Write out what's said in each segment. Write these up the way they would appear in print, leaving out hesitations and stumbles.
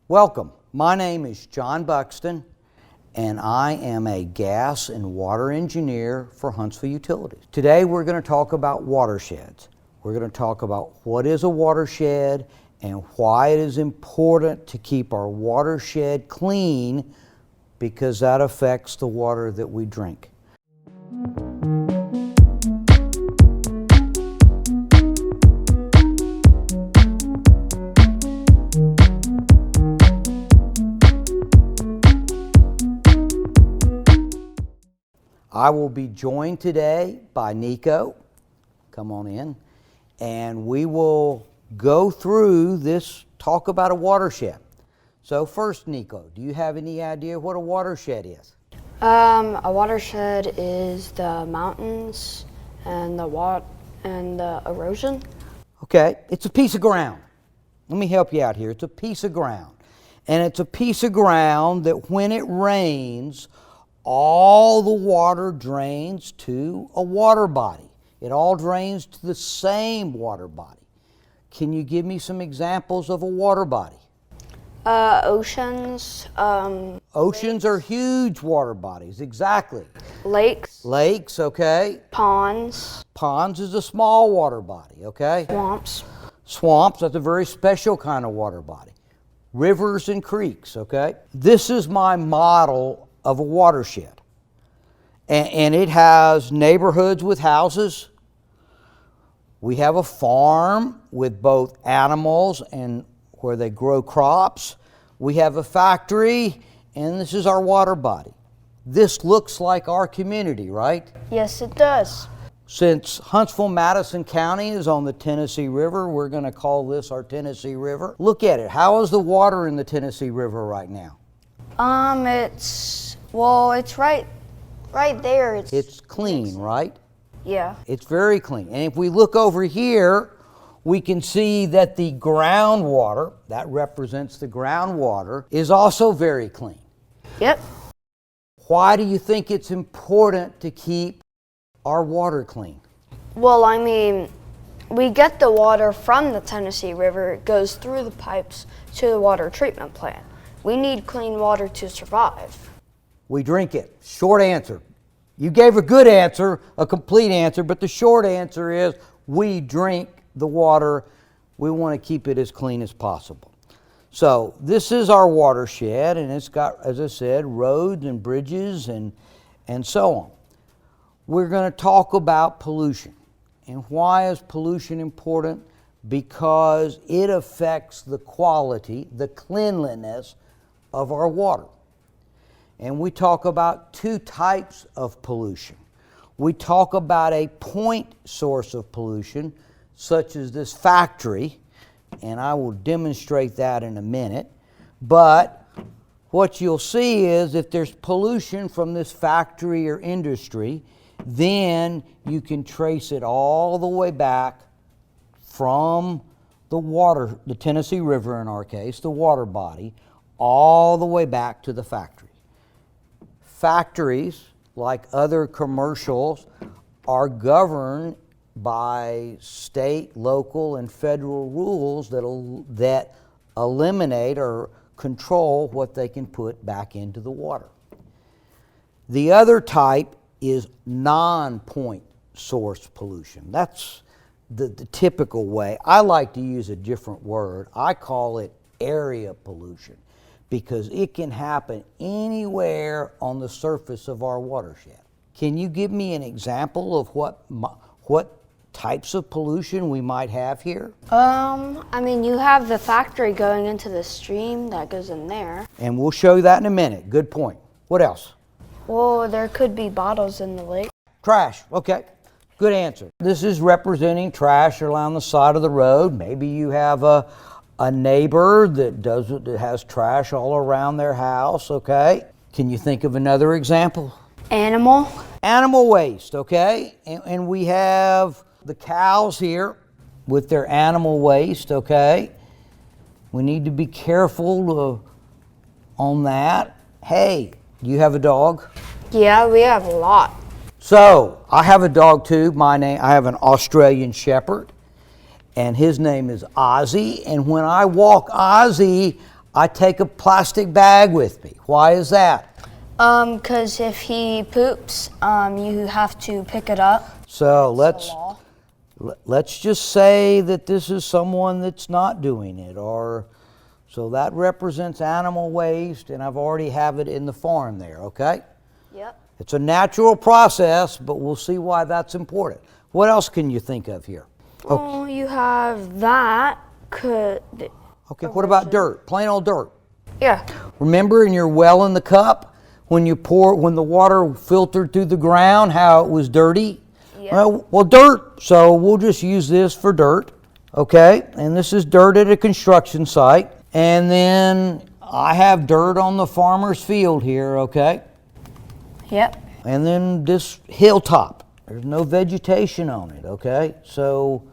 Welcome. My name is John Buxton, and I am a gas and water engineer for Huntsville Utilities. Today we're going to talk about watersheds. We're going to talk about what is a watershed and why it is important to keep our watershed clean, because that affects the water that we drink. I will be joined today by Nico. Come on in. And we will go through this, talk about a watershed. So first, Nico, do you have any idea what a watershed is? A watershed is the mountains and the erosion. Okay, it's a piece of ground. Let me help you out here. It's a piece of ground. And it's a piece of ground that when it rains, all the water drains to a water body. It all drains to the same water body. Can you give me some examples of a water body? Oceans. Oceans are huge water bodies, exactly. Lakes. Lakes, okay. Ponds. Ponds is a small water body, okay. Swamps. Swamps, that's a very special kind of water body. Rivers and creeks, okay. This is my model of a watershed. And it has neighborhoods with houses. We have a farm with both animals and where they grow crops. We have a factory, and this is our water body. This looks like our community, right? Yes, it does. Since Huntsville, Madison County is on the Tennessee River, we're going to call this our Tennessee River. Look at it. How is the water in the Tennessee River right now? It's right there. It's clean, right? Yeah. It's very clean. And if we look over here, we can see that the groundwater, that represents the groundwater, is also very clean. Yep. Why do you think it's important to keep our water clean? Well, we get the water from the Tennessee River. It goes through the pipes to the water treatment plant. We need clean water to survive. We drink it. Short answer. You gave a good answer, a complete answer, but the short answer is we drink the water. We want to keep it as clean as possible. So this is our watershed, and it's got, as I said, roads and bridges and so on. We're going to talk about pollution. And why is pollution important? Because it affects the quality, the cleanliness of our water. And we talk about two types of pollution. We talk about a point source of pollution, such as this factory, and I will demonstrate that in a minute. But what you'll see is if there's pollution from this factory or industry, then you can trace it all the way back from the water, the Tennessee River in our case, the water body, all the way back to the factory. Factories, like other commercials, are governed by state, local, and federal rules that eliminate or control what they can put back into the water. The other type is non-point source pollution. That's the typical way. I like to use a different word. I call it area pollution, because it can happen anywhere on the surface of our watershed. Can you give me an example of what types of pollution we might have here? You have the factory going into the stream that goes in there. And we'll show you that in a minute. Good point. What else? Well, there could be bottles in the lake. Trash. Okay. Good answer. This is representing trash along the side of the road. Maybe you have a neighbor that has trash all around their house, okay? Can you think of another example? Animal waste, okay? And we have the cows here with their animal waste, okay? We need to be careful on that. Hey, do you have a dog? Yeah, we have a lot. So, I have a dog too. I have an Australian Shepherd, and his name is Ozzy. And when I walk Ozzy, I take a plastic bag with me. Why is that? 'Cause if he poops, you have to pick it up. So It's a law. let's just say that this is someone that's not doing it, or so that represents animal waste, and I've already have it in the farm there, okay? Yep. It's a natural process, but we'll see why that's important. What else can you think of here? Well, you have that. Okay, what about dirt? Plain old dirt. Yeah. Remember in your well in the cup, when the water filtered through the ground, how it was dirty? Yeah. Well, dirt. So we'll just use this for dirt, okay? And this is dirt at a construction site. And then I have dirt on the farmer's field here, okay? Yep. And then this hilltop. There's no vegetation on it, okay? So,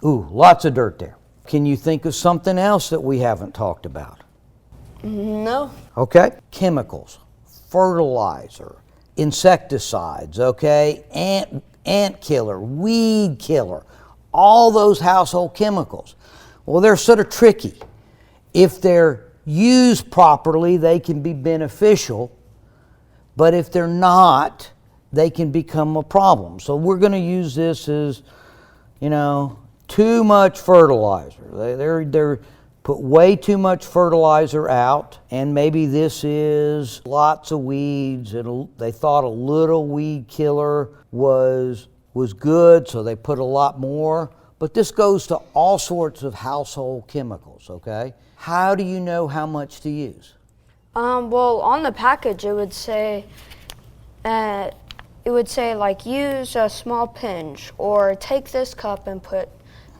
lots of dirt there. Can you think of something else that we haven't talked about? No. Okay? Chemicals, fertilizer, insecticides, okay? Ant killer, weed killer, all those household chemicals. Well, they're sort of tricky. If they're used properly, they can be beneficial, but if they're not, they can become a problem. So we're going to use this as, too much fertilizer. They're put way too much fertilizer out, and maybe this is lots of weeds. They thought a little weed killer was good, so they put a lot more. But this goes to all sorts of household chemicals, okay? How do you know how much to use? Well, on the package, it would say like use a small pinch, or take this cup and put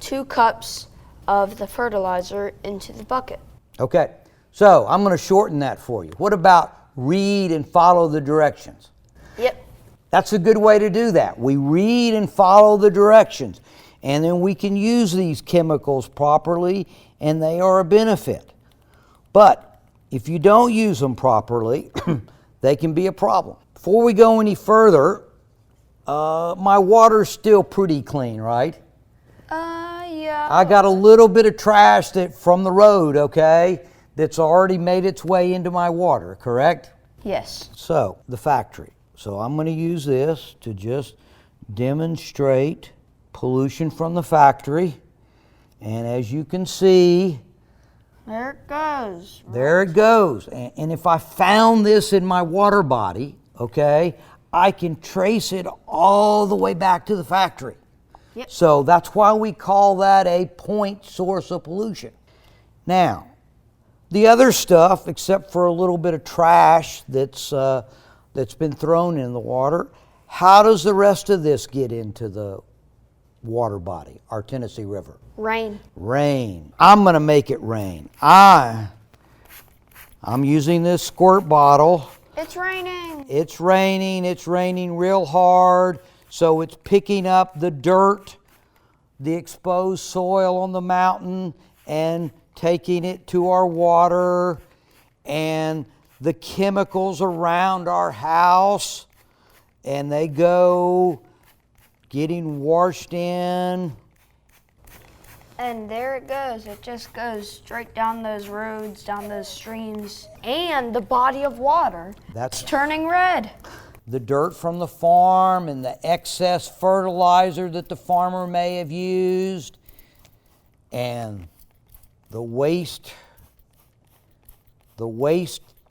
2 cups of the fertilizer into the bucket. Okay, so I'm going to shorten that for you. What about read and follow the directions? Yep. That's a good way to do that. We read and follow the directions, and then we can use these chemicals properly, and they are a benefit. But if you don't use them properly, they can be a problem. Before we go any further, my water's still pretty clean, right? Yeah. I got a little bit of trash from the road, okay, that's already made its way into my water, correct? Yes. So, the factory. So I'm going to use this to just demonstrate pollution from the factory. And as you can see, There it goes. there it goes. And if I found this in my water body, okay, I can trace it all the way back to the factory. Yep. So that's why we call that a point source of pollution. Now, the other stuff, except for a little bit of trash that's been thrown in the water, how does the rest of this get into the water body, our Tennessee River? Rain. Rain. I'm going to make it rain. I'm using this squirt bottle. It's raining. It's raining real hard, so it's picking up the dirt, the exposed soil on the mountain, and taking it to our water, and the chemicals around our house, and they go getting washed in. And there it goes. It just goes straight down those roads, down those streams, and the body of water. That's It's turning red. the dirt from the farm and the excess fertilizer that the farmer may have used, and the waste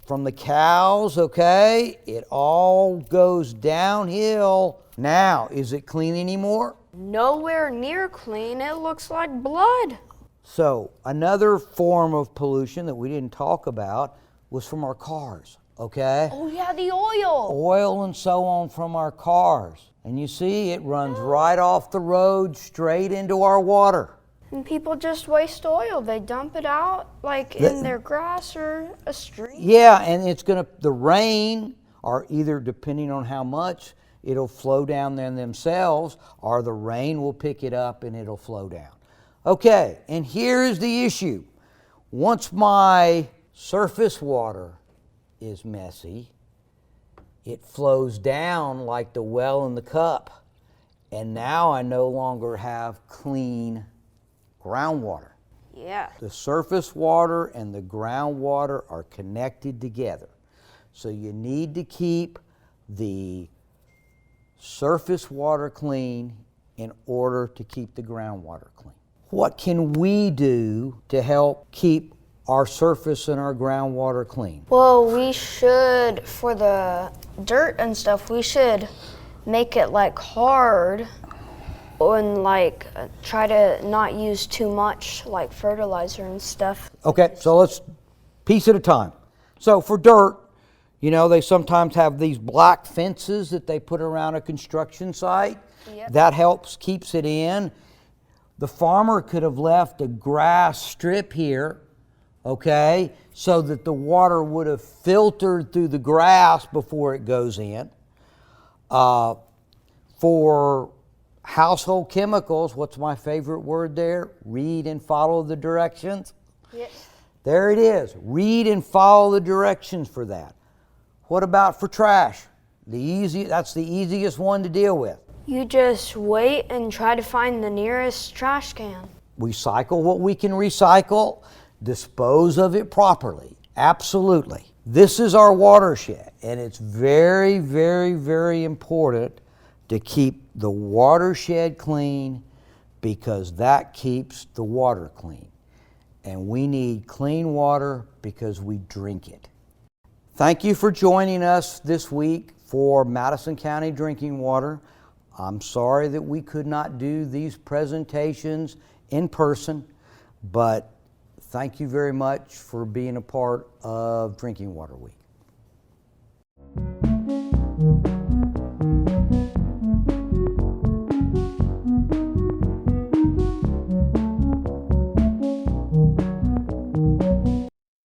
from the cows, okay? It all goes downhill. Now, is it clean anymore? Nowhere near clean. It looks like blood. So, another form of pollution that we didn't talk about was from our cars, okay? Oh yeah, the oil. Oil and so on from our cars. And you see, it runs right off the road straight into our water. And people just waste oil. They dump it out like in their grass or a stream. Yeah, and the rain, or either depending on how much, it'll flow down there themselves, or the rain will pick it up and it'll flow down. Okay, and here's the issue. Once my surface water is messy, it flows down like the well in the cup, and now I no longer have clean groundwater. Yeah. The surface water and the groundwater are connected together. So you need to keep the surface water clean in order to keep the groundwater clean. What can we do to help keep our surface and our groundwater clean? Well, we should, for the dirt and stuff, we should make it like hard and like try to not use too much like fertilizer and stuff. Okay, so let's piece at a time. So for dirt, you know, they sometimes have these black fences that they put around a construction site. Yep. That helps, keeps it in. The farmer could have left a grass strip here, okay, so that the water would have filtered through the grass before it goes in. For household chemicals, what's my favorite word there? Read and follow the directions. Yes. There it is. Read and follow the directions for that. What about for trash? That's the easiest one to deal with. You just wait and try to find the nearest trash can. Recycle what we can recycle, dispose of it properly. Absolutely. This is our watershed, and it's very, very, very important to keep the watershed clean because that keeps the water clean. And we need clean water because we drink it. Thank you for joining us this week for Madison County Drinking Water. I'm sorry that we could not do these presentations in person, but thank you very much for being a part of Drinking Water Week.